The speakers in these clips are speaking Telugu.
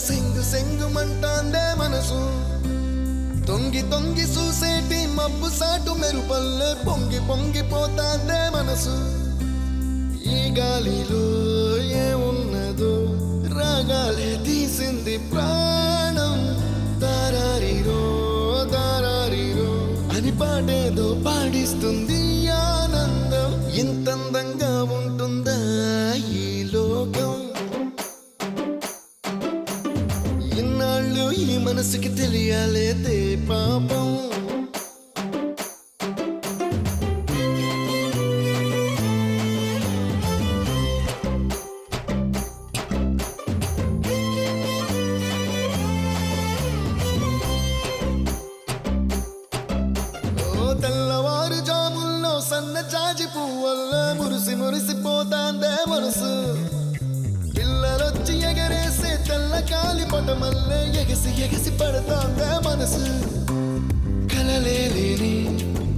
సెంగు సెంగుమంటాందే మనసు తొంగి తొంగి చూసేటి మబ్బు సాటు మెరుపల్లె పొంగి పొంగిపోతాందే మనసు ఈ గాలిలో ఏమున్నదో రాగాలే తీసింది ప్రాణం దారారిరో దారారిరో అని పాడేదో పాడిస్తుంది ఆనందం ఇంతందంగా ఉంటుందా ఈ లోకం ఇన్నాళ్ళు ఈ మనసుకి తెలియాలేదే పాపం తెల్లవారు జాముల్లో సన్న జాజి పువ్వల్ల మురిసి మురిసిపోతాందే మనసు పిల్లలొచ్చి ఎగరేసే తెల్ల కాలి పటమల్లే ఎగసి ఎగసి పడతాందే మనసు కలలే లేని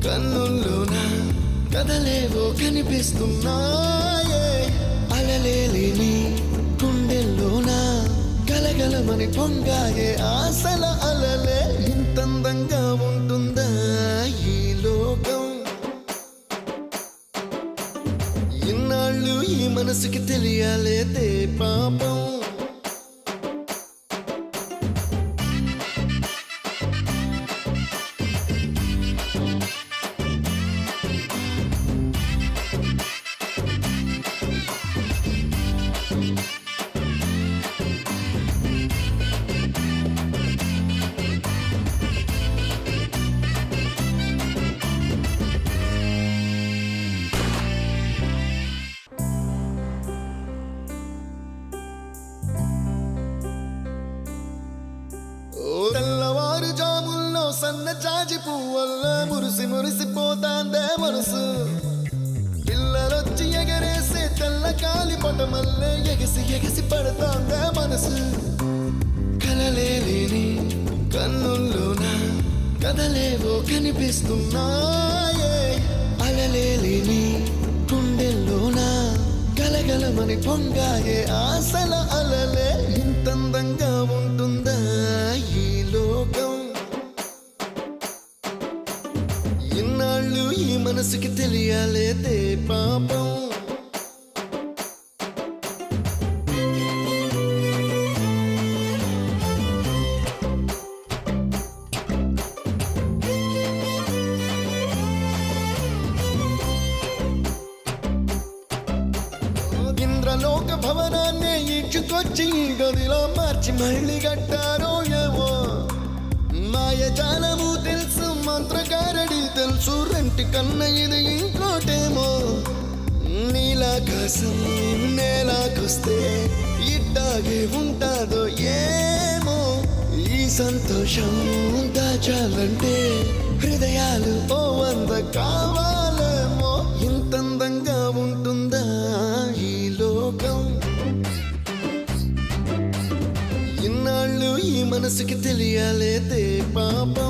కన్నుల్లోన కదలేవో కనిపిస్తున్నాయే అలలే లేని గుండెల్లోన గలగలమని పొంగాయే ఆశల అలలే ఇంతందంగా ఉంటుందా ఈ లోకం ఇన్నాళ్ళు ఈ మనసుకి తెలియాలేదే పాపం తెల్లవారు జాముల్లో సన్న జాజి పువ్వల్ల మురిసి మురిసిపోతాందే మనసు పిల్లలొచ్చి ఎగరేసే తెల్ల కాలి పటమల్లే ఎగసి ఎగసి పడతాందే మనసు కలలే లేని కన్నుల్లోన కదలేవో కనిపిస్తున్నాయే అలలే లేని గుండెల్లోన గలగలమని పొంగాయే ఆశల అలలే ఇంతందంగా ఉంటుందా ఈ లోకం ఇన్నాళ్ళు ఈ మనసుకి తెలియాలేదే పాపం ఇంద్రలోక భవనాన్నే ఈడ్చుకొచ్చి ఈ గదిలో మార్చి మళ్ళీ కట్టారో ఏమో మాయజాలము తెలుసు మంత్రగారడి తెలుసు రెంటి కన్న ఇది ఇంకోటేమో నీలాకాశం నేలాకొస్తే ఇట్టాగే ఉంటాదో ఏమో ఈ సంతోషం దాచాలంటే హృదయాలు ఓ వంద కావాలేమో ఇంతందంగా ఉంటుందా ఈ లోకం ఇన్నాళ్ళు ఈ మనసుకి తెలియాలేదే పాపం